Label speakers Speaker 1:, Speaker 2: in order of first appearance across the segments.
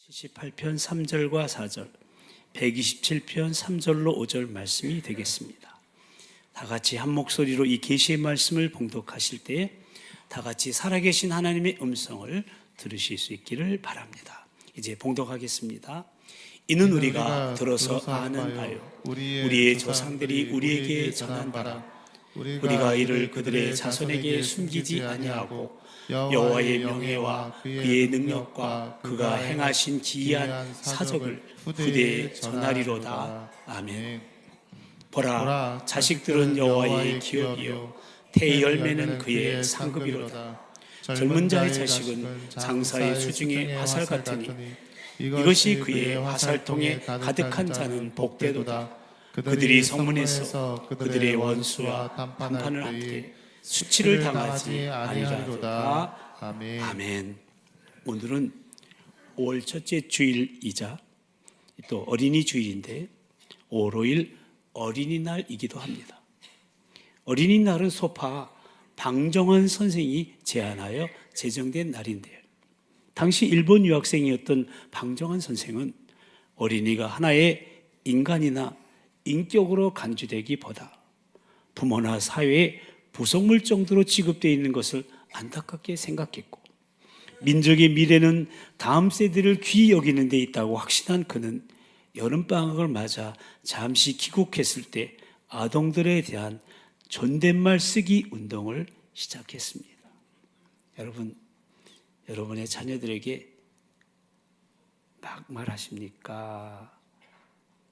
Speaker 1: 78편 3절과 4절, 127편 3절로 5절 말씀이 되겠습니다. 다 같이 한 목소리로 이 계시의 말씀을 봉독하실 때에 다 같이 살아계신 하나님의 음성을 들으실 수 있기를 바랍니다. 이제 봉독하겠습니다. 이는 우리가 들어서 아는 바요, 우리의 조상들이 우리에게 전한 바라. 우리가 이를 그들의 자손에게 숨기지 아니하고 여호와의 명예와 그의 능력과 그가 행하신 기이한 사적을 후대에 전하리로다. 아멘. 보라, 자식들은 여호와의 기업이요 태의 열매는 그의 상급이로다. 젊은 자의 자식은 장사의 수중에 화살 같으니 이것이 그의 화살통에 가득한 자는 복되도다. 그들이 성문에서 그들의 원수와 담판을 함께 수치를 당하지 아니하리로다. 아멘. 오늘은 5월 첫째 주일이자 또 어린이 주일인데 5월 5일 어린이날이기도 합니다. 어린이날은 소파 방정환 선생이 제안하여 제정된 날인데요. 당시 일본 유학생이었던 방정환 선생은 어린이가 하나의 인간이나 인격으로 간주되기보다 부모나 사회의 부속물 정도로 취급되어 있는 것을 안타깝게 생각했고, 민족의 미래는 다음 세대를 귀히 여기는 데 있다고 확신한 그는 여름방학을 맞아 잠시 귀국했을 때 아동들에 대한 존댓말 쓰기 운동을 시작했습니다. 여러분, 여러분의 자녀들에게 막말하십니까?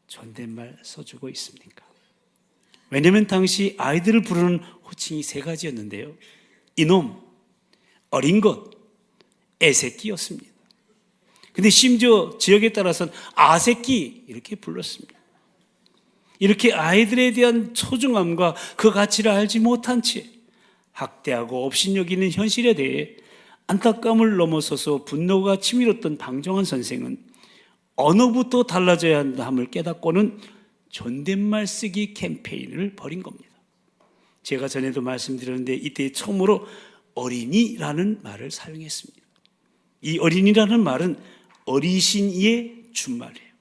Speaker 1: 존댓말 써주고 있습니까? 왜냐하면 당시 아이들을 부르는 호칭이 3가지였는데요. 이놈, 어린 것, 애새끼였습니다. 근데 심지어 지역에 따라서는 아새끼 이렇게 불렀습니다. 이렇게 아이들에 대한 소중함과 그 가치를 알지 못한 채 학대하고 업신여기는 현실에 대해 안타까움을 넘어서서 분노가 치밀었던 방정환 선생은 언어부터 달라져야 한다함을 깨닫고는 존댓말 쓰기 캠페인을 벌인 겁니다. 제가 전에도 말씀드렸는데 이때 처음으로 어린이라는 말을 사용했습니다. 이 어린이라는 말은 어리신이의 준말이에요.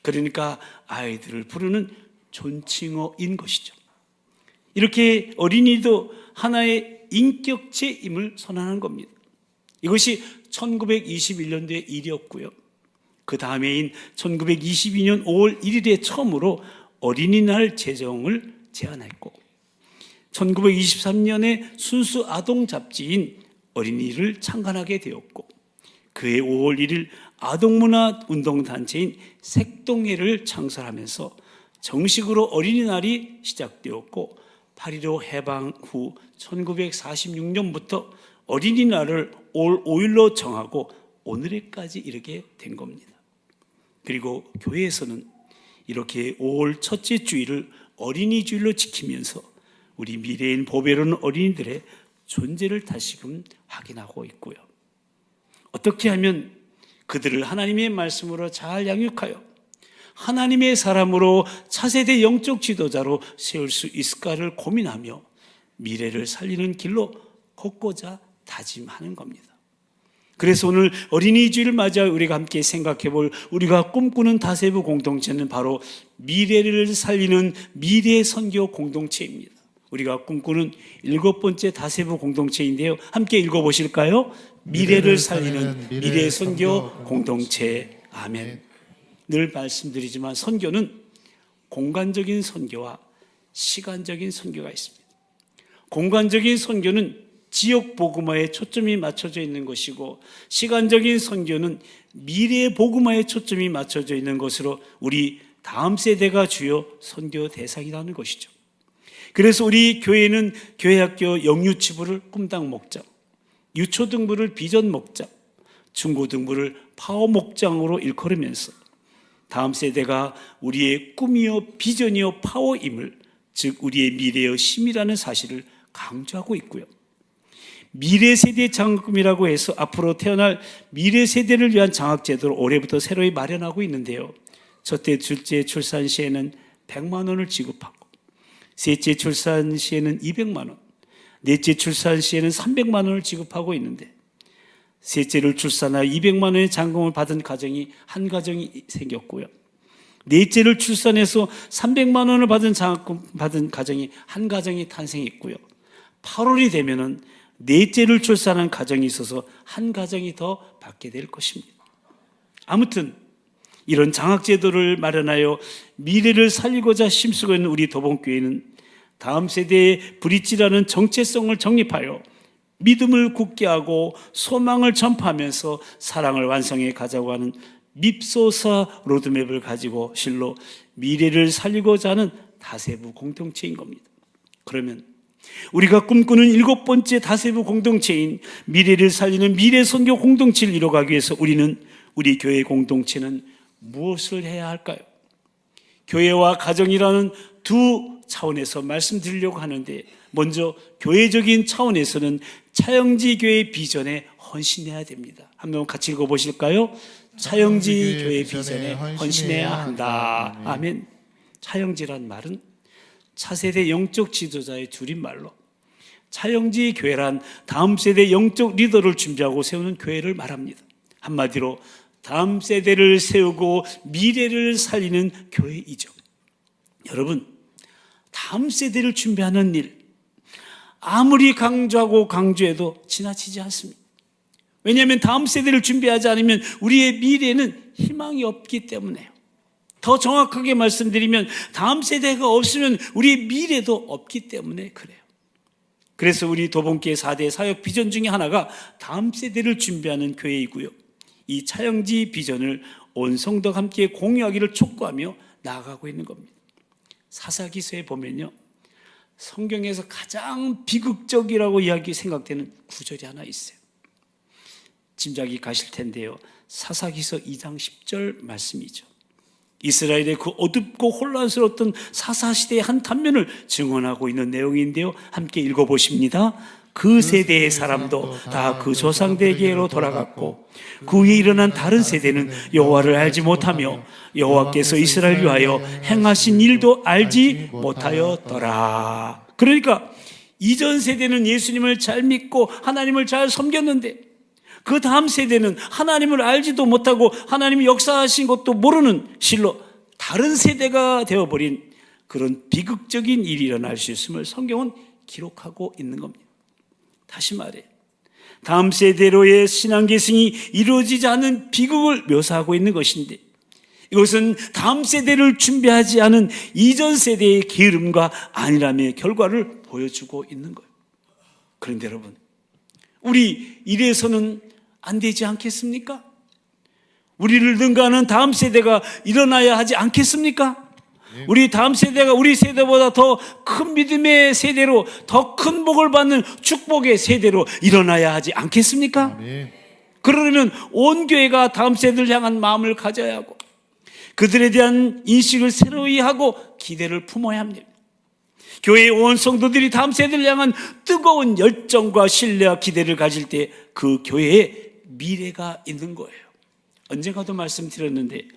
Speaker 1: 그러니까 아이들을 부르는 존칭어인 것이죠. 이렇게 어린이도 하나의 인격체임을 선언하는 겁니다. 이것이 1921년도의 일이었고요. 그 다음해인 1922년 5월 1일에 처음으로 어린이날 제정을 제안했고 1923년에 순수 아동 잡지인 어린이를 창간하게 되었고 그해 5월 1일 아동문화 운동단체인 색동회를 창설하면서 정식으로 어린이날이 시작되었고 8.15 해방 후 1946년부터 어린이날을 올 5일로 정하고 오늘에까지 이르게 된 겁니다. 그리고 교회에서는 이렇게 5월 첫째 주일을 어린이 주일로 지키면서 우리 미래인 보배로운 어린이들의 존재를 다시금 확인하고 있고요. 어떻게 하면 그들을 하나님의 말씀으로 잘 양육하여 하나님의 사람으로 차세대 영적 지도자로 세울 수 있을까를 고민하며 미래를 살리는 길로 걷고자 다짐하는 겁니다. 그래서 오늘 어린이 주일을 맞아 우리가 함께 생각해 볼 우리가 꿈꾸는 다세부 공동체는 바로 미래를 살리는 미래 선교 공동체입니다. 우리가 꿈꾸는 7번째 다세부 공동체인데요. 함께 읽어보실까요? 미래를 살리는 미래 선교 공동체. 아멘. 늘 말씀드리지만 선교는 공간적인 선교와 시간적인 선교가 있습니다. 공간적인 선교는 지역 복음화에 초점이 맞춰져 있는 것이고 시간적인 선교는 미래 복음화에 초점이 맞춰져 있는 것으로 우리 다음 세대가 주요 선교 대상이라는 것이죠. 그래서 우리 교회는 교회학교 영유치부를 꿈당 목장, 유초등부를 비전 목장, 중고등부를 파워 목장으로 일컬으면서 다음 세대가 우리의 꿈이요 비전이요 파워임을, 즉 우리의 미래의 힘이라는 사실을 강조하고 있고요. 미래 세대 장학금이라고 해서 앞으로 태어날 미래 세대를 위한 장학 제도를 올해부터 새로이 마련하고 있는데요. 첫째, 둘째 출산 시에는 100만 원을 지급하고 셋째 출산 시에는 200만 원, 넷째 출산 시에는 300만 원을 지급하고 있는데 셋째를 출산하여 200만 원의 잔금을 받은 가정이 한 가정이 생겼고요. 넷째를 출산해서 300만 원을 받은 장학금 받은 가정이 한 가정이 탄생했고요. 8월이 되면은 넷째를 출산한 가정이 있어서 한 가정이 더 받게 될 것입니다. 아무튼 이런 장학제도를 마련하여 미래를 살리고자 힘쓰고 있는 우리 도봉교회는 다음 세대의 브릿지라는 정체성을 정립하여 믿음을 굳게 하고 소망을 전파하면서 사랑을 완성해 가자고 하는 밉소사 로드맵을 가지고 실로 미래를 살리고자 하는 다세부 공동체인 겁니다. 그러면 우리가 꿈꾸는 7번째 다세부 공동체인 미래를 살리는 미래선교 공동체를 이뤄가기 위해서 우리 교회 공동체는 무엇을 해야 할까요? 교회와 가정이라는 두 차원에서 말씀드리려고 하는데, 먼저 교회적인 차원에서는 차영지 교회 비전에 헌신해야 됩니다. 한번 같이 읽어보실까요? 차영지 교회 비전에 헌신해야 한다. 아멘. 차영지란 말은 차세대 영적 지도자의 줄임말로, 차영지 교회란 다음 세대 영적 리더를 준비하고 세우는 교회를 말합니다. 한마디로 다음 세대를 세우고 미래를 살리는 교회이죠. 여러분, 다음 세대를 준비하는 일, 아무리 강조하고 강조해도 지나치지 않습니다. 왜냐하면 다음 세대를 준비하지 않으면 우리의 미래는 희망이 없기 때문에요. 더 정확하게 말씀드리면 다음 세대가 없으면 우리의 미래도 없기 때문에 그래요. 그래서 우리 도봉교회 4대 사역 비전 중에 하나가 다음 세대를 준비하는 교회이고요. 이 차영지 비전을 온 성도가 함께 공유하기를 촉구하며 나아가고 있는 겁니다. 사사기서에 보면요, 성경에서 가장 비극적이라고 생각되는 구절이 하나 있어요. 짐작이 가실 텐데요, 사사기서 2장 10절 말씀이죠. 이스라엘의 그 어둡고 혼란스러웠던 사사시대의 한 단면을 증언하고 있는 내용인데요, 함께 읽어보십니다. 그 세대의 사람도 다 그 조상대에게로 돌아갔고 그 위에 일어난 다른 세대는 여호와를 알지 못하며 여호와께서 이스라엘을 위하여 행하신 일도 알지 못하였더라. 그러니까 이전 세대는 예수님을 잘 믿고 하나님을 잘 섬겼는데, 그 다음 세대는 하나님을 알지도 못하고 하나님이 역사하신 것도 모르는 실로 다른 세대가 되어버린 그런 비극적인 일이 일어날 수 있음을 성경은 기록하고 있는 겁니다. 다시 말해, 다음 세대로의 신앙 계승이 이루어지지 않은 비극을 묘사하고 있는 것인데, 이것은 다음 세대를 준비하지 않은 이전 세대의 게으름과 안일함의 결과를 보여주고 있는 거예요. 그런데 여러분, 우리 이래서는 안 되지 않겠습니까? 우리를 능가하는 다음 세대가 일어나야 하지 않겠습니까? 우리 다음 세대가 우리 세대보다 더 큰 믿음의 세대로, 더 큰 복을 받는 축복의 세대로 일어나야 하지 않겠습니까? 그러려면 온 교회가 다음 세대를 향한 마음을 가져야 하고 그들에 대한 인식을 새로이 하고 기대를 품어야 합니다. 교회의 온 성도들이 다음 세대를 향한 뜨거운 열정과 신뢰와 기대를 가질 때 그 교회에 미래가 있는 거예요. 언젠가도 말씀드렸는데,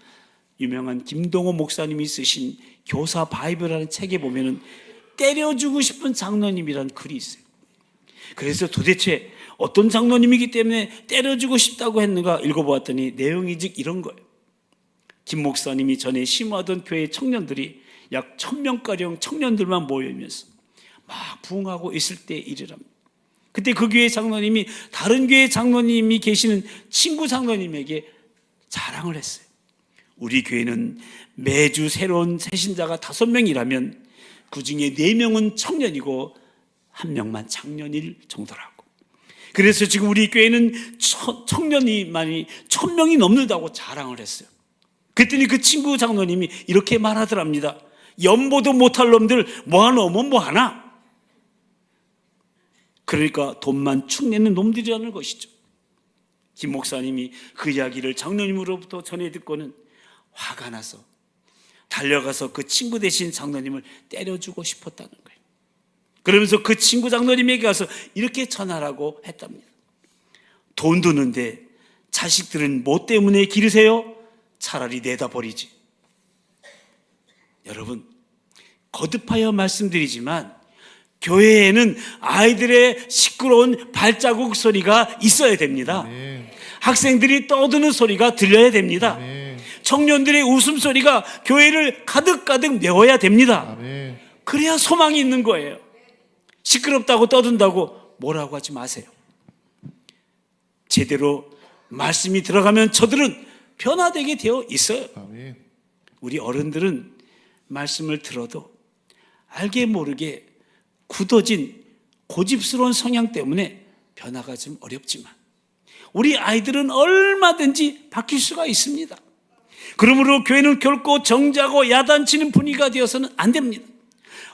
Speaker 1: 유명한 김동호 목사님이 쓰신 교사 바이블이라는 책에 보면은 때려주고 싶은 장로님이라는 글이 있어요. 그래서 도대체 어떤 장로님이기 때문에 때려주고 싶다고 했는가 읽어보았더니 내용이 즉 이런 거예요. 김 목사님이 전에 심호하던 교회 청년들이 약 1000명가량 청년들만 모이면서 막 부흥하고 있을 때 일이랍니다. 그때 그 교회 장로님이 다른 교회 장로님이 계시는 친구 장로님에게 자랑을 했어요. 우리 교회는 매주 새로운 새신자가 5명이라면 그 중에 4명은 청년이고 1명만 장년일 정도라고. 그래서 지금 우리 교회는 청년이 많이 1000명이 넘는다고 자랑을 했어요. 그랬더니 그 친구 장로님이 이렇게 말하더랍니다. 연보도 못할 놈들 모아놓으면 뭐하나? 그러니까 돈만 축내는 놈들이라는 것이죠. 김 목사님이 그 이야기를 장로님으로부터 전해 듣고는 화가 나서 달려가서 그 친구 대신 장로님을 때려주고 싶었다는 거예요. 그러면서 그 친구 장로님에게 가서 이렇게 전하라고 했답니다. 돈 드는데 자식들은 뭐 때문에 기르세요? 차라리 내다 버리지. 여러분, 거듭하여 말씀드리지만 교회에는 아이들의 시끄러운 발자국 소리가 있어야 됩니다. 학생들이 떠드는 소리가 들려야 됩니다. 청년들의 웃음소리가 교회를 가득가득 메워야 됩니다. 그래야 소망이 있는 거예요. 시끄럽다고 떠든다고 뭐라고 하지 마세요. 제대로 말씀이 들어가면 저들은 변화되게 되어 있어요. 우리 어른들은 말씀을 들어도 알게 모르게 굳어진 고집스러운 성향 때문에 변화가 좀 어렵지만 우리 아이들은 얼마든지 바뀔 수가 있습니다. 그러므로 교회는 결코 정자고 야단치는 분위기가 되어서는 안 됩니다.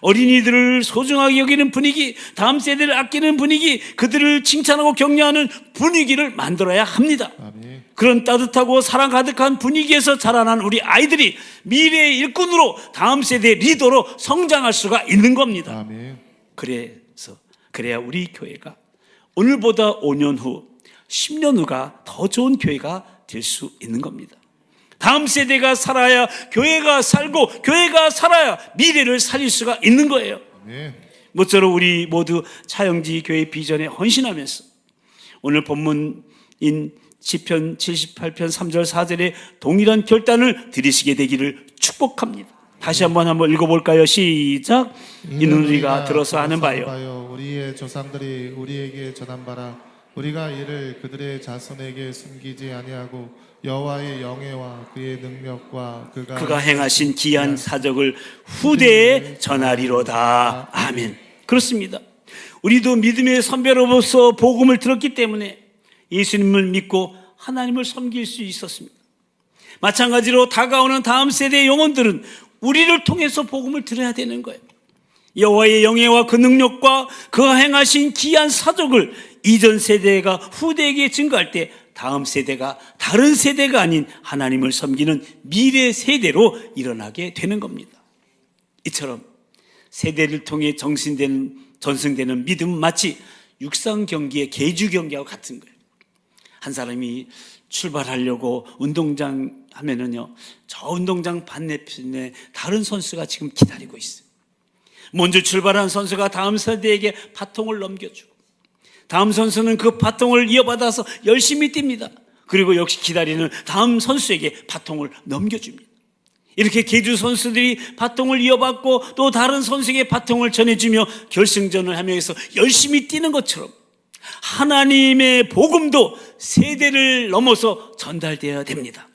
Speaker 1: 어린이들을 소중하게 여기는 분위기, 다음 세대를 아끼는 분위기, 그들을 칭찬하고 격려하는 분위기를 만들어야 합니다. 그런 따뜻하고 사랑 가득한 분위기에서 자라난 우리 아이들이 미래의 일꾼으로 다음 세대의 리더로 성장할 수가 있는 겁니다. 그래야 우리 교회가 오늘보다 5년 후, 10년 후가 더 좋은 교회가 될 수 있는 겁니다. 다음 세대가 살아야 교회가 살고 교회가 살아야 미래를 살릴 수가 있는 거예요. 모쪼록 우리 모두 차영지 교회 비전에 헌신하면서 오늘 본문인 시편 78편 3절 4절에 동일한 결단을 드리시게 되기를 축복합니다. 다시 한번 읽어볼까요? 시작. 이는 우리가 들어서 아는 바요.
Speaker 2: 우리의 조상들이 우리에게 전한 바라. 우리가 이를 그들의 자손에게 숨기지 아니하고 여호와의 영예와 그의 능력과 그가
Speaker 1: 행하신 기한 사적을 후대에 전하리로다. 아멘. 그렇습니다. 우리도 믿음의 선배로서 복음을 들었기 때문에 예수님을 믿고 하나님을 섬길 수 있었습니다. 마찬가지로 다가오는 다음 세대의 영혼들은 우리를 통해서 복음을 들어야 되는 거예요. 여호와의 영예와 그 능력과 그가 행하신 기한 사적을 이전 세대가 후대에게 증거할 때 다음 세대가 다른 세대가 아닌 하나님을 섬기는 미래 세대로 일어나게 되는 겁니다. 이처럼 세대를 통해 전승되는 믿음은 마치 육상 경기의 계주 경기와 같은 거예요. 한 사람이 출발하려고 운동장 하면은요, 저 운동장 반대편에 다른 선수가 지금 기다리고 있어요. 먼저 출발한 선수가 다음 세대에게 바통을 넘겨주고 다음 선수는 그 바통을 이어받아서 열심히 뜁니다. 그리고 역시 기다리는 다음 선수에게 바통을 넘겨줍니다. 이렇게 계주 선수들이 바통을 이어받고 또 다른 선수에게 바통을 전해주며 결승전을 하면서 열심히 뛰는 것처럼 하나님의 복음도 세대를 넘어서 전달되어야 됩니다.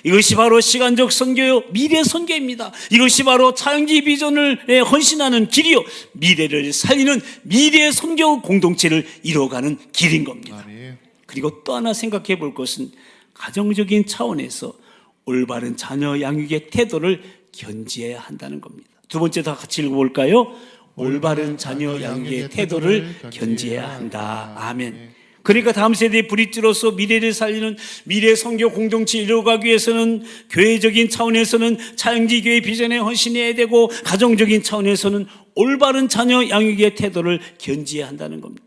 Speaker 1: 이것이 바로 시간적 선교요, 미래 선교입니다. 이것이 바로 차영지 비전을 헌신하는 길이요, 미래를 살리는 미래 선교 공동체를 이뤄가는 길인 겁니다. 그리고 또 하나 생각해 볼 것은 가정적인 차원에서 올바른 자녀 양육의 태도를 견지해야 한다는 겁니다. 두 번째 다 같이 읽어볼까요? 올바른 자녀 양육의 태도를 견지해야 한다. 아멘. 그러니까 다음 세대의 브릿지로서 미래를 살리는 미래 선교 공동체 이루어가기 위해서는 교회적인 차원에서는 차영지 교회 비전에 헌신해야 되고 가정적인 차원에서는 올바른 자녀 양육의 태도를 견지해야 한다는 겁니다.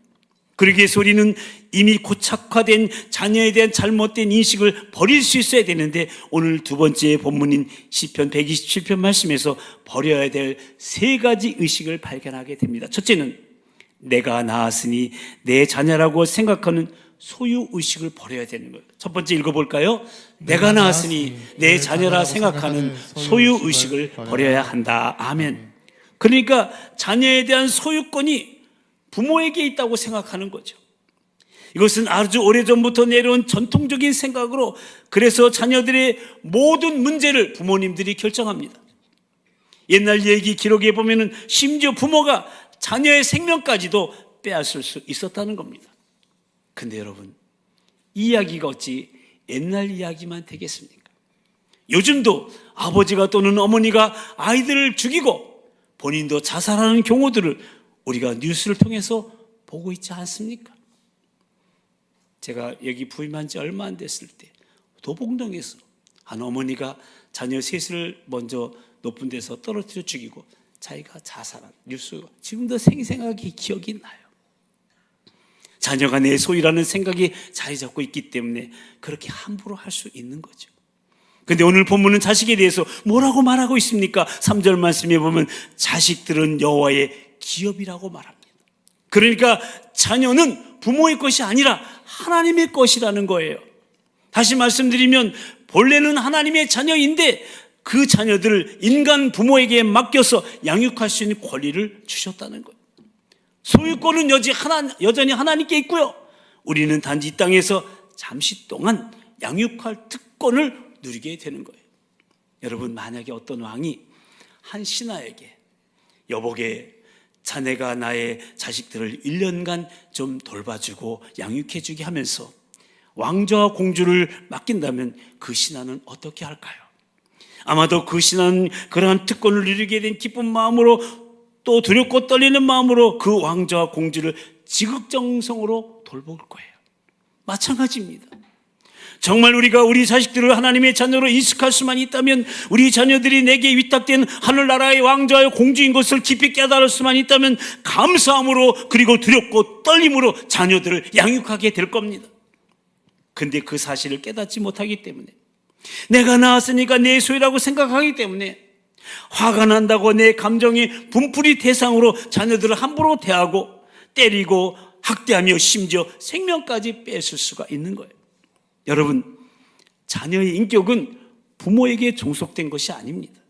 Speaker 1: 그러기 위해서 우리는 이미 고착화된 자녀에 대한 잘못된 인식을 버릴 수 있어야 되는데 오늘 두 번째 본문인 시편 127편 말씀에서 버려야 될 세 가지 의식을 발견하게 됩니다. 첫째는 내가 낳았으니 내 자녀라고 생각하는 소유의식을 버려야 되는 거예요. 첫 번째 읽어볼까요? 내가 낳았으니 내 자녀라 생각하는 소유의식을 버려야 한다. 아멘. 그러니까 자녀에 대한 소유권이 부모에게 있다고 생각하는 거죠. 이것은 아주 오래전부터 내려온 전통적인 생각으로 그래서 자녀들의 모든 문제를 부모님들이 결정합니다. 옛날 얘기 기록에 보면은 심지어 부모가 자녀의 생명까지도 빼앗을 수 있었다는 겁니다. 근데 여러분, 이 이야기가 어찌 옛날 이야기만 되겠습니까? 요즘도 아버지가 또는 어머니가 아이들을 죽이고 본인도 자살하는 경우들을 우리가 뉴스를 통해서 보고 있지 않습니까? 제가 여기 부임한 지 얼마 안 됐을 때 도봉동에서 한 어머니가 자녀 셋을 먼저 높은 데서 떨어뜨려 죽이고 자기가 자살한 뉴스가 지금도 생생하게 기억이 나요. 자녀가 내 소유라는 생각이 자리 잡고 있기 때문에 그렇게 함부로 할 수 있는 거죠. 근데 오늘 본문은 자식에 대해서 뭐라고 말하고 있습니까? 3절 말씀에 보면 자식들은 여호와의 기업이라고 말합니다. 그러니까 자녀는 부모의 것이 아니라 하나님의 것이라는 거예요. 다시 말씀드리면 본래는 하나님의 자녀인데 그 자녀들을 인간 부모에게 맡겨서 양육할 수 있는 권리를 주셨다는 거예요. 소유권은 여전히 하나님께 있고요. 우리는 단지 이 땅에서 잠시 동안 양육할 특권을 누리게 되는 거예요. 여러분, 만약에 어떤 왕이 한 신하에게 여보게 자네가 나의 자식들을 1년간 좀 돌봐주고 양육해주게 하면서 왕자와 공주를 맡긴다면 그 신하는 어떻게 할까요? 아마도 그 신하는 그러한 특권을 누리게 된 기쁜 마음으로 또 두렵고 떨리는 마음으로 그 왕자와 공주를 지극정성으로 돌볼 거예요. 마찬가지입니다. 정말 우리가 우리 자식들을 하나님의 자녀로 인식할 수만 있다면, 우리 자녀들이 내게 위탁된 하늘나라의 왕자와 공주인 것을 깊이 깨달을 수만 있다면 감사함으로 그리고 두렵고 떨림으로 자녀들을 양육하게 될 겁니다. 근데 그 사실을 깨닫지 못하기 때문에, 내가 낳았으니까 내 소유라고 생각하기 때문에 화가 난다고 내 감정의 분풀이 대상으로 자녀들을 함부로 대하고 때리고 학대하며 심지어 생명까지 뺏을 수가 있는 거예요. 여러분, 자녀의 인격은 부모에게 종속된 것이 아닙니다.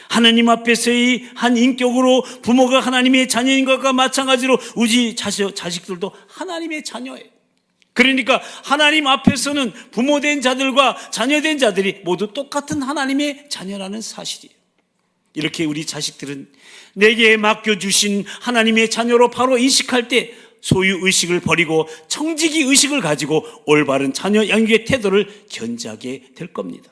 Speaker 1: 하나님 앞에서의 한 인격으로 부모가 하나님의 자녀인 것과 마찬가지로 우리 자식들도 하나님의 자녀예요. 그러니까 하나님 앞에서는 부모된 자들과 자녀된 자들이 모두 똑같은 하나님의 자녀라는 사실이에요. 이렇게 우리 자식들은 내게 맡겨주신 하나님의 자녀로 바로 인식할 때 소유의식을 버리고 청지기의식을 가지고 올바른 자녀 양육의 태도를 견지하게 될 겁니다.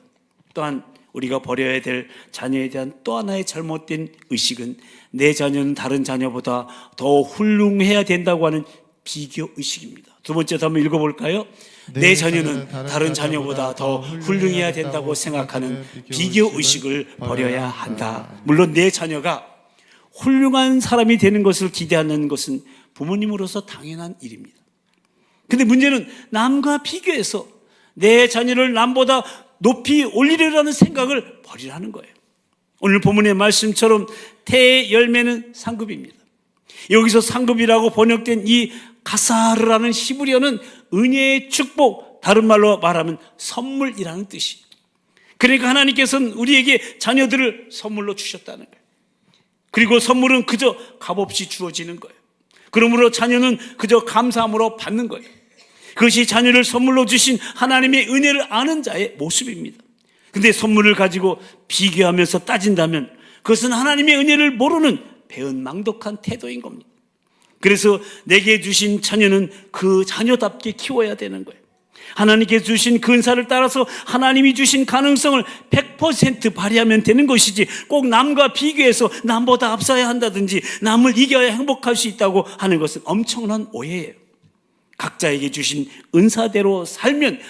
Speaker 1: 또한 우리가 버려야 될 자녀에 대한 또 하나의 잘못된 의식은 내 자녀는 다른 자녀보다 더 훌륭해야 된다고 하는 비교의식입니다. 두 번째도 한번 읽어볼까요? 내 자녀는 다른 자녀보다 더 훌륭해야 된다고 생각하는 비교의식을 버려야 한다. 물론 내 자녀가 훌륭한 사람이 되는 것을 기대하는 것은 부모님으로서 당연한 일입니다. 근데 문제는 남과 비교해서 내 자녀를 남보다 높이 올리려는 생각을 버리라는 거예요. 오늘 본문의 말씀처럼 태의 열매는 상급입니다. 여기서 상급이라고 번역된 이 가사르라는 히브리어는 은혜의 축복, 다른 말로 말하면 선물이라는 뜻이에요. 그러니까 하나님께서는 우리에게 자녀들을 선물로 주셨다는 거예요. 그리고 선물은 그저 값없이 주어지는 거예요. 그러므로 자녀는 그저 감사함으로 받는 거예요. 그것이 자녀를 선물로 주신 하나님의 은혜를 아는 자의 모습입니다. 근데 선물을 가지고 비교하면서 따진다면 그것은 하나님의 은혜를 모르는 배은망덕한 태도인 겁니다. 그래서 내게 주신 자녀는 그 자녀답게 키워야 되는 거예요. 하나님께 주신 그 은사를 따라서 하나님이 주신 가능성을 100% 발휘하면 되는 것이지, 꼭 남과 비교해서 남보다 앞서야 한다든지 남을 이겨야 행복할 수 있다고 하는 것은 엄청난 오해예요. 각자에게 주신 은사대로 살면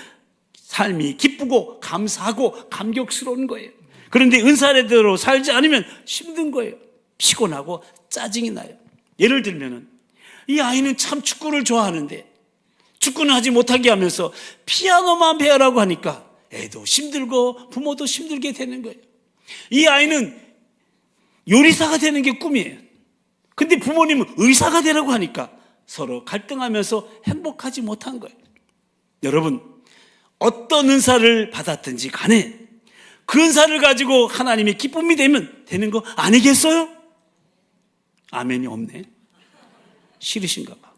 Speaker 1: 삶이 기쁘고 감사하고 감격스러운 거예요. 그런데 은사대로 살지 않으면 힘든 거예요. 피곤하고 짜증이 나요. 예를 들면은 이 아이는 참 축구를 좋아하는데 축구는 하지 못하게 하면서 피아노만 배우라고 하니까 애도 힘들고 부모도 힘들게 되는 거예요. 이 아이는 요리사가 되는 게 꿈이에요. 근데 부모님은 의사가 되라고 하니까 서로 갈등하면서 행복하지 못한 거예요. 여러분, 어떤 은사를 받았든지 간에 그 은사를 가지고 하나님의 기쁨이 되면 되는 거 아니겠어요? 아멘이 없네. 싫으신가 봐.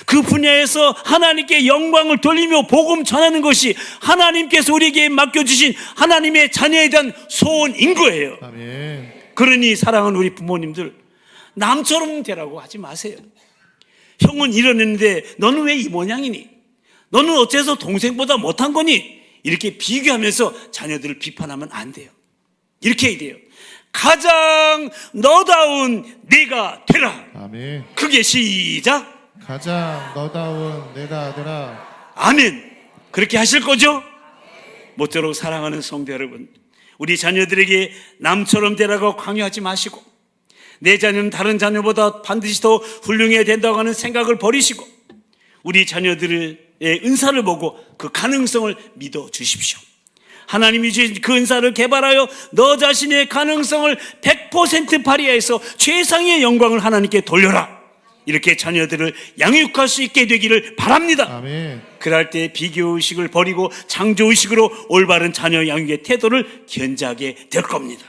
Speaker 1: 그 분야에서 하나님께 영광을 돌리며 복음 전하는 것이 하나님께서 우리에게 맡겨주신 하나님의 자녀에 대한 소원인 거예요.
Speaker 2: 아멘.
Speaker 1: 그러니 사랑하는 우리 부모님들, 남처럼 되라고 하지 마세요. 형은 이러는데 너는 왜 이 모양이니? 너는 어째서 동생보다 못한 거니? 이렇게 비교하면서 자녀들을 비판하면 안 돼요. 이렇게 해야 돼요. 가장 너다운 네가 되라.
Speaker 2: 아멘.
Speaker 1: 크게 시작.
Speaker 2: 가장 너다운 내가 되라.
Speaker 1: 아멘. 그렇게 하실 거죠? 모쪼록 사랑하는 성도 여러분, 우리 자녀들에게 남처럼 되라고 강요하지 마시고, 내 자녀는 다른 자녀보다 반드시 더 훌륭해야 된다고 하는 생각을 버리시고, 우리 자녀들의 은사를 보고 그 가능성을 믿어 주십시오. 하나님이 주신 그 은사를 개발하여 너 자신의 가능성을 100% 발휘해서 최상의 영광을 하나님께 돌려라. 이렇게 자녀들을 양육할 수 있게 되기를 바랍니다.
Speaker 2: 아멘.
Speaker 1: 그럴 때 비교의식을 버리고 창조의식으로 올바른 자녀 양육의 태도를 견지하게 될 겁니다.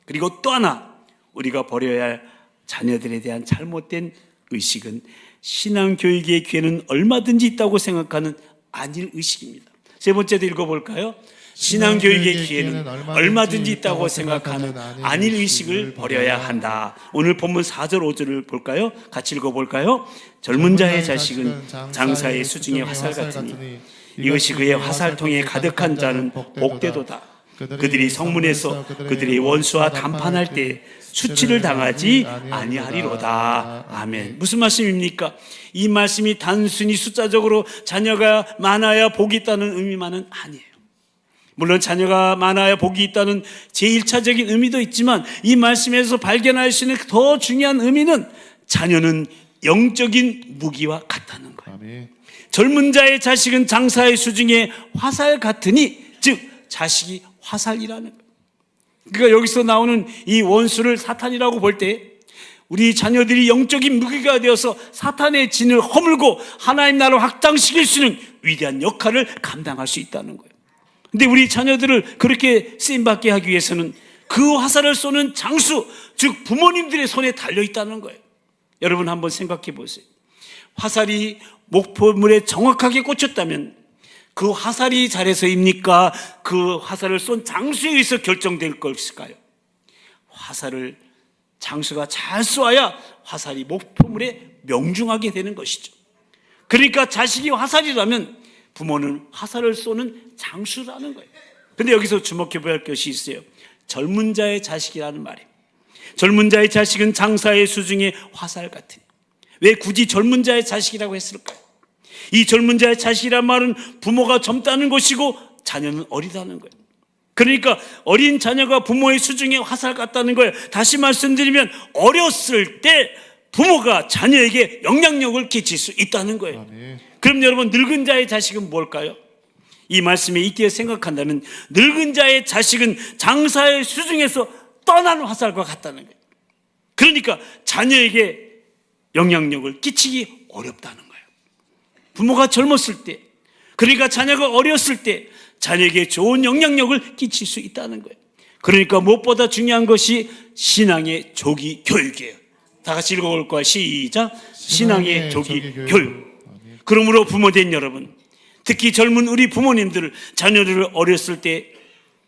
Speaker 1: 그리고 또 하나 우리가 버려야 할 자녀들에 대한 잘못된 의식은 신앙교육의 기회는 얼마든지 있다고 생각하는 안일 의식입니다. 세 번째도 읽어볼까요? 신앙교육의 기회는 얼마든지 있다고 생각하는 안일 의식을 버려야 한다. 오늘 본문 4절 5절을 볼까요? 같이 읽어볼까요? 젊은 자의 자식은 장사의 수중의 화살 같으니 이것이 그의 화살통에 가득한 자는 복되도다. 그들이 성문에서 그들의 원수와 담판할 때 수치를 당하지 아니하리로다. 아멘. 무슨 말씀입니까? 이 말씀이 단순히 숫자적으로 자녀가 많아야 복이 있다는 의미만은 아니에요. 물론 자녀가 많아야 복이 있다는 제1차적인 의미도 있지만 이 말씀에서 발견할 수 있는 더 중요한 의미는 자녀는 영적인 무기와 같다는 거예요.
Speaker 2: 아멘.
Speaker 1: 젊은 자의 자식은 장사의 수중에 화살 같으니, 즉 자식이 화살이라는 거예요. 그러니까 여기서 나오는 이 원수를 사탄이라고 볼 때 우리 자녀들이 영적인 무기가 되어서 사탄의 진을 허물고 하나님 나라를 확장시킬 수 있는 위대한 역할을 감당할 수 있다는 거예요. 근데 우리 자녀들을 그렇게 쓰임받게 하기 위해서는 그 화살을 쏘는 장수, 즉 부모님들의 손에 달려있다는 거예요. 여러분 한번 생각해 보세요. 화살이 목표물에 정확하게 꽂혔다면 그 화살이 잘해서입니까? 그 화살을 쏜 장수에 의해서 결정될 것일까요? 화살을 장수가 잘 쏘아야 화살이 목표물에 명중하게 되는 것이죠. 그러니까 자식이 화살이라면 부모는 화살을 쏘는 장수라는 거예요. 그런데 여기서 주목해 봐야 할 것이 있어요. 젊은 자의 자식이라는 말이에요. 젊은 자의 자식은 장사의 수중에 화살 같으니. 왜 굳이 젊은 자의 자식이라고 했을까요? 이 젊은 자의 자식이란 말은 부모가 젊다는 것이고 자녀는 어리다는 거예요. 그러니까 어린 자녀가 부모의 수중에 화살 같다는 거예요. 다시 말씀드리면 어렸을 때 부모가 자녀에게 영향력을 끼칠 수 있다는 거예요. 그럼 여러분 늙은 자의 자식은 뭘까요? 이 말씀에 있게 생각한다면 늙은 자의 자식은 장사의 수중에서 떠난 화살과 같다는 거예요. 그러니까 자녀에게 영향력을 끼치기 어렵다는 거예요. 부모가 젊었을 때, 그러니까 자녀가 어렸을 때 자녀에게 좋은 영향력을 끼칠 수 있다는 거예요. 그러니까 무엇보다 중요한 것이 신앙의 조기 교육이에요. 다 같이 읽어볼 거야. 시작. 신앙의 조기 교육. 그러므로 부모된 여러분, 특히 젊은 우리 부모님들, 자녀들을 어렸을 때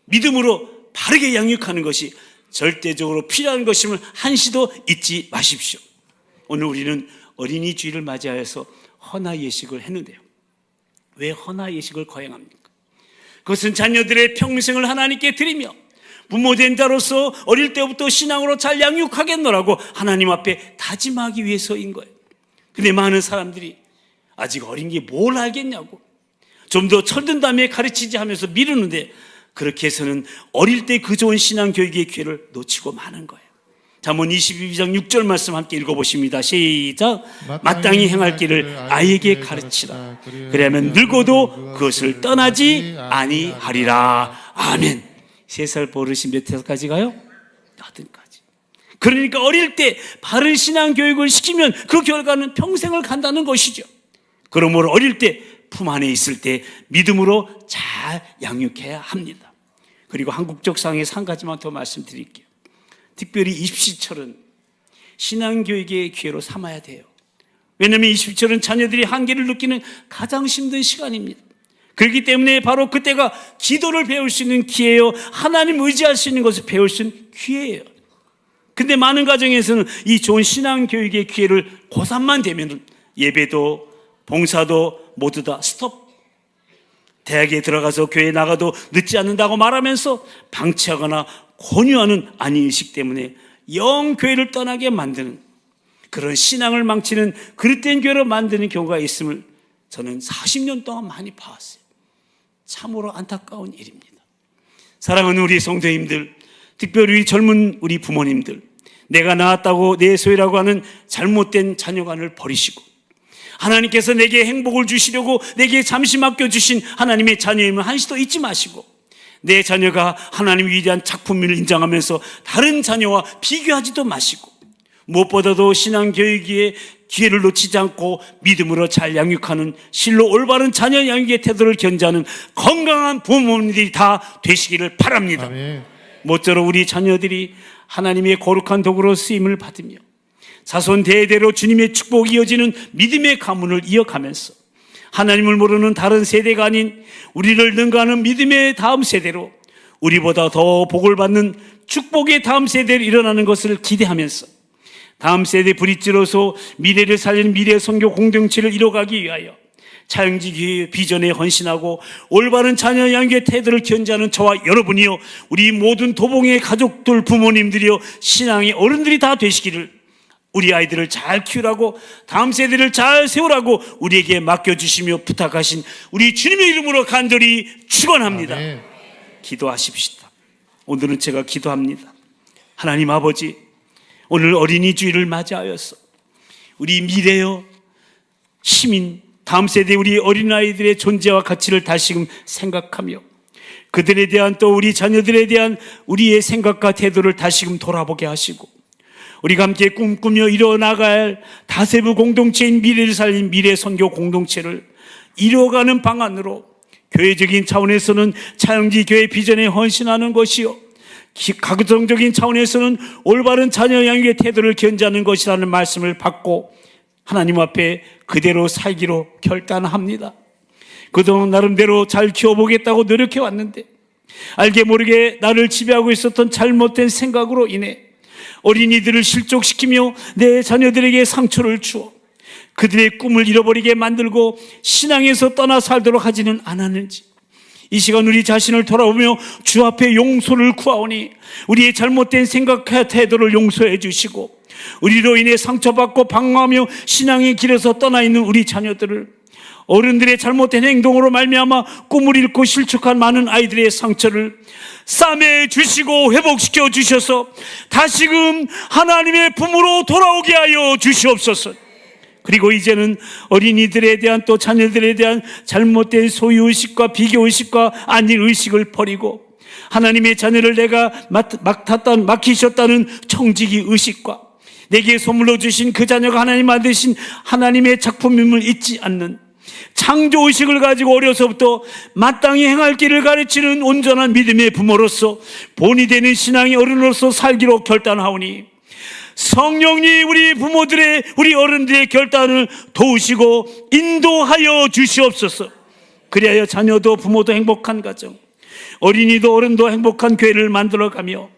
Speaker 1: 믿음으로 바르게 양육하는 것이 절대적으로 필요한 것임을 한시도 잊지 마십시오. 오늘 우리는 어린이 주일을 맞이하여서 헌화 예식을 했는데요. 왜 헌화 예식을 거행합니까? 그것은 자녀들의 평생을 하나님께 드리며 부모된 자로서 어릴 때부터 신앙으로 잘 양육하겠노라고 하나님 앞에 다짐하기 위해서인 거예요. 근데 많은 사람들이 아직 어린 게 뭘 알겠냐고 좀 더 철든 다음에 가르치지 하면서 미루는데, 그렇게 해서는 어릴 때 그 좋은 신앙 교육의 기회를 놓치고 마는 거예요. 잠언 22장 6절 말씀 함께 읽어보십니다. 시작. 마땅히 행할 길을 아이에게 가르치라. 그래야면 늙어도 그것을 떠나지 아니하리라. 아멘. 3살 버릇이 몇 살까지 가요? 8까지. 그러니까 어릴 때 바른 신앙 교육을 시키면 그 결과는 평생을 간다는 것이죠. 그러므로 어릴 때 품 안에 있을 때 믿음으로 잘 양육해야 합니다. 그리고 한국적 상에서 한 가지만 더 말씀드릴게요. 특별히 입시철은 신앙교육의 기회로 삼아야 돼요. 왜냐하면 입시철은 자녀들이 한계를 느끼는 가장 힘든 시간입니다. 그렇기 때문에 바로 그때가 기도를 배울 수 있는 기회예요. 하나님 의지할 수 있는 것을 배울 수 있는 기회예요. 근데 많은 가정에서는 이 좋은 신앙교육의 기회를 고3만 되면 예배도 봉사도 모두 다 스톱. 대학에 들어가서 교회에 나가도 늦지 않는다고 말하면서 방치하거나 권유하는 안위의식 때문에 영 교회를 떠나게 만드는, 그런 신앙을 망치는 그릇된 교회로 만드는 경우가 있음을 저는 40년 동안 많이 봐왔어요. 참으로 안타까운 일입니다. 사랑하는 우리 성도님들, 특별히 젊은 우리 부모님들, 내가 낳았다고 내 소유라고 하는 잘못된 자녀관을 버리시고 하나님께서 내게 행복을 주시려고 내게 잠시 맡겨주신 하나님의 자녀임을 한시도 잊지 마시고 내 자녀가 하나님 위대한 작품을 인정하면서 다른 자녀와 비교하지도 마시고, 무엇보다도 신앙교육에 기회를 놓치지 않고 믿음으로 잘 양육하는 실로 올바른 자녀 양육의 태도를 견지하는 건강한 부모님들이 다 되시기를 바랍니다.
Speaker 2: 아멘.
Speaker 1: 모쪼록 우리 자녀들이 하나님의 거룩한 도구로 쓰임을 받으며 자손 대대로 주님의 축복이 이어지는 믿음의 가문을 이어가면서 하나님을 모르는 다른 세대가 아닌 우리를 능가하는 믿음의 다음 세대로 우리보다 더 복을 받는 축복의 다음 세대로 일어나는 것을 기대하면서 다음 세대 브릿지로서 미래를 살리는 미래 선교 공동체를 이뤄가기 위하여 차영지교회의 비전에 헌신하고 올바른 자녀 양육의 태도를 견지하는 저와 여러분이요, 우리 모든 도봉의 가족들, 부모님들이요, 신앙의 어른들이 다 되시기를, 우리 아이들을 잘 키우라고, 다음 세대를 잘 세우라고 우리에게 맡겨주시며 부탁하신 우리 주님의 이름으로 간절히 축원합니다.
Speaker 2: 아멘.
Speaker 1: 기도하십시다. 오늘은 제가 기도합니다. 하나님 아버지, 오늘 어린이 주일을 맞이하여서 우리 미래여 시민, 다음 세대 우리 어린아이들의 존재와 가치를 다시금 생각하며 그들에 대한, 또 우리 자녀들에 대한 우리의 생각과 태도를 다시금 돌아보게 하시고, 우리가 함께 꿈꾸며 이뤄나갈 다세부 공동체인 미래를 살린 미래 선교 공동체를 이뤄가는 방안으로 교회적인 차원에서는 차영지 교회 비전에 헌신하는 것이요, 가정적인 차원에서는 올바른 자녀 양육의 태도를 견지하는 것이라는 말씀을 받고 하나님 앞에 그대로 살기로 결단합니다. 그동안 나름대로 잘 키워보겠다고 노력해 왔는데 알게 모르게 나를 지배하고 있었던 잘못된 생각으로 인해 어린이들을 실족시키며 내 자녀들에게 상처를 주어 그들의 꿈을 잃어버리게 만들고 신앙에서 떠나 살도록 하지는 않았는지, 이 시간 우리 자신을 돌아보며 주 앞에 용서를 구하오니 우리의 잘못된 생각과 태도를 용서해 주시고, 우리로 인해 상처받고 방황하며 신앙의 길에서 떠나 있는 우리 자녀들을, 어른들의 잘못된 행동으로 말미암아 꿈을 잃고 실족한 많은 아이들의 상처를 싸매 주시고 회복시켜 주셔서 다시금 하나님의 품으로 돌아오게 하여 주시옵소서. 그리고 이제는 어린이들에 대한, 또 자녀들에 대한 잘못된 소유의식과 비교의식과 안일의식을 버리고 하나님의 자녀를 내가 맡기셨다는 청지기 의식과 내게 선물로 주신 그 자녀가 하나님 만드신 하나님의 작품임을 잊지 않는 창조의식을 가지고 어려서부터 마땅히 행할 길을 가르치는 온전한 믿음의 부모로서 본이 되는 신앙의 어른으로서 살기로 결단하오니, 성령님 우리 부모들의, 우리 어른들의 결단을 도우시고 인도하여 주시옵소서. 그리하여 자녀도 부모도 행복한 가정, 어린이도 어른도 행복한 교회를 만들어가며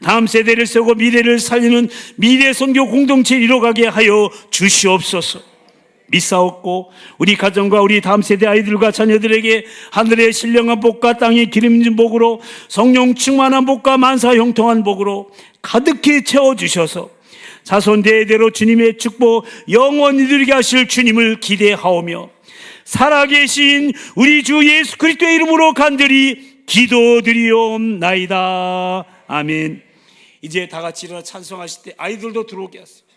Speaker 1: 다음 세대를 세우고 미래를 살리는 미래 선교 공동체를 이뤄가게 하여 주시옵소서. 믿사옵고 우리 가정과 우리 다음 세대 아이들과 자녀들에게 하늘의 신령한 복과 땅의 기름진 복으로, 성령 충만한 복과 만사 형통한 복으로 가득히 채워주셔서 자손 대대로 주님의 축복 영원히 누리게 하실 주님을 기대하오며 살아계신 우리 주 예수 그리스도의 이름으로 간절히 기도드리옵나이다. 아멘. 이제 다 같이 일어나 찬송하실 때 아이들도 들어오게 하세요.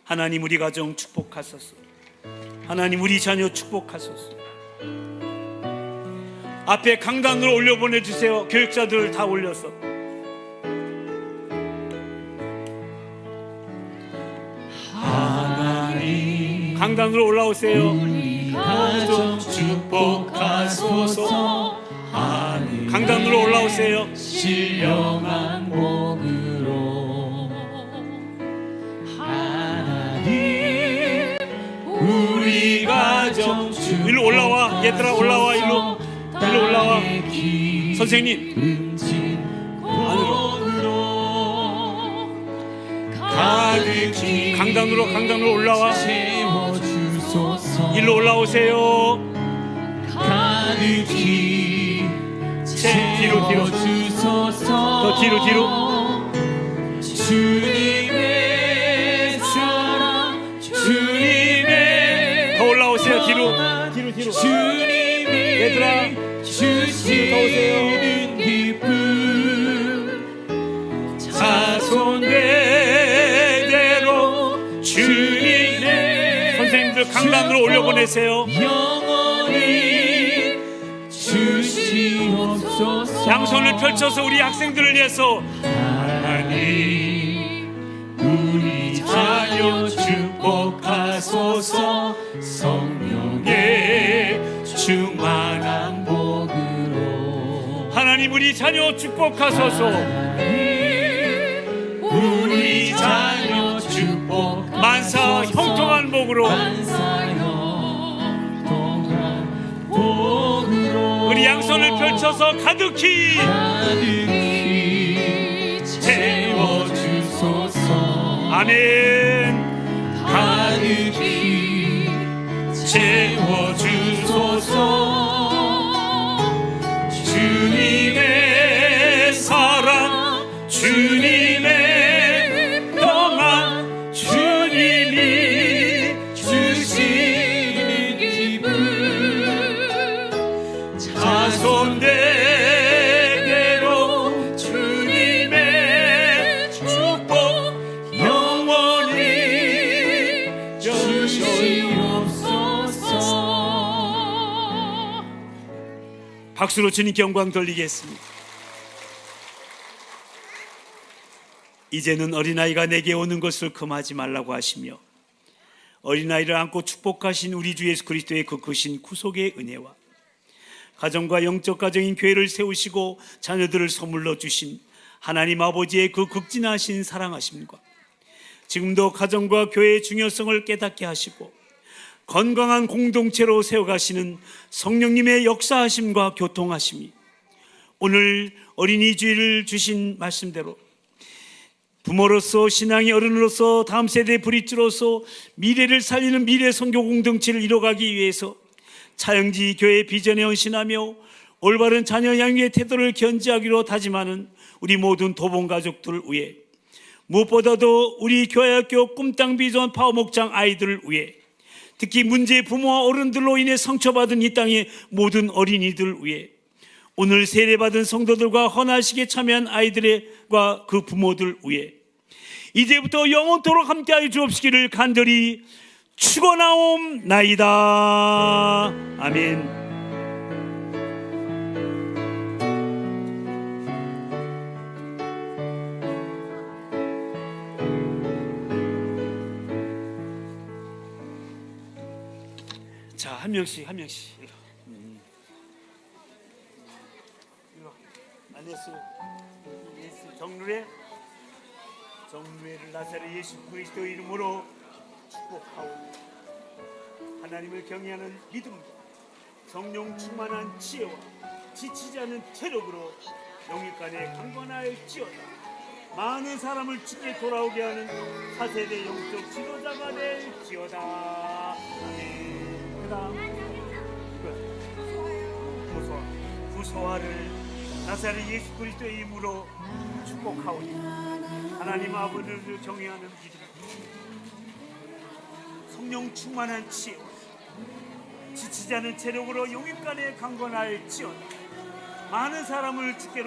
Speaker 1: 하나님 우리 가정 축복하소서. 하나님 우리 자녀 축복하소서. 앞에 강단으로 올려 보내주세요. 교육자들 다 올려서.
Speaker 3: 하나님
Speaker 1: 강단으로 올라오세요.
Speaker 3: 우리 가정 축복하소서.
Speaker 1: 강단으로 올라오세요.
Speaker 3: 신령한 복으로 하나님 우리 가정 축복하소서.
Speaker 1: 일로 올라와. 얘들아 올라와. 일로 올라와. 선생님
Speaker 3: 은진 복으로 가득히
Speaker 1: 강단으로 올라와.
Speaker 3: 채워주소서.
Speaker 1: 일로 올라오세요.
Speaker 3: 가득히
Speaker 1: 뒤로.
Speaker 3: 채워주소서.
Speaker 1: 더 뒤로.
Speaker 3: 주님의 사랑, 주님의
Speaker 1: 더 올라오세요. 뒤로.
Speaker 3: 주님이
Speaker 1: 얘들아
Speaker 3: 주시는 기쁨 자손 대대로 주님의
Speaker 1: 선생님들 강단으로 올려보내세요.
Speaker 3: 영원히 주시옵소서. 주옵소서.
Speaker 1: 양손을 펼쳐서 우리 학생들을 위해서
Speaker 3: 하나님 우리 자녀 축복하소서. 성령의 충만한 복으로
Speaker 1: 하나님 우리 자녀 축복하소서.
Speaker 3: 우리 자녀 축복하소서.
Speaker 1: 만사 형통한 복으로 우리 양손을 펼쳐서 가득히
Speaker 3: 채워주소서.
Speaker 1: 아멘.
Speaker 3: 가득히 채워주소서. 주님의 사랑, 주님의 평안, 주님이 주시는 기쁨, 자손대대로 주님의 축복 영원히 주시옵소서.
Speaker 1: 박수로 주님께 영광 돌리겠습니다. 이제는 어린아이가 내게 오는 것을 금하지 말라고 하시며 어린아이를 안고 축복하신 우리 주 예수 그리스도의 그 크신 구속의 은혜와 가정과 영적 가정인 교회를 세우시고 자녀들을 선물로 주신 하나님 아버지의 그 극진하신 사랑하심과 지금도 가정과 교회의 중요성을 깨닫게 하시고 건강한 공동체로 세워가시는 성령님의 역사하심과 교통하심이 오늘 어린이 주일을 주신 말씀대로 부모로서 신앙의 어른으로서 다음 세대의 브릿지로서 미래를 살리는 미래 선교 공동체를 이뤄가기 위해서 차영지 교회 비전에 헌신하며 올바른 자녀 양육의 태도를 견지하기로 다짐하는 우리 모든 도봉 가족들을 위해 무엇보다도 우리 교회학교 꿈땅 비전 파워목장 아이들을 위해 특히 문제의 부모와 어른들로 인해 상처받은 이 땅의 모든 어린이들을 위해 오늘 세례받은 성도들과 헌화식에 참여한 아이들과 그 부모들 위해 이제부터 영원토록 함께하여 주옵시기를 간절히 축원하옵나이다. 아멘. 자, 한 명씩. 안녕하세요. 정누에를 나사렛 예수 그리스도의 이름으로 축복하오. 하나님을 경외하는 믿음과 성령 충만한 지혜와 지치지 않은 체력으로 영육간에 강건할지어다. 많은 사람을 주께 돌아오게 하는 4세대 영적 지도자가 될지어다. 아멘. 그다음 구소아를 나사렛 예수 그리스도의 이름으로 축복하오니 하나님 아버지를 경외하는 믿음, 성령 충만한 지혜와 지치지 않은 체력으로 영육간에 강건할지어다. 많은 사람을 주께로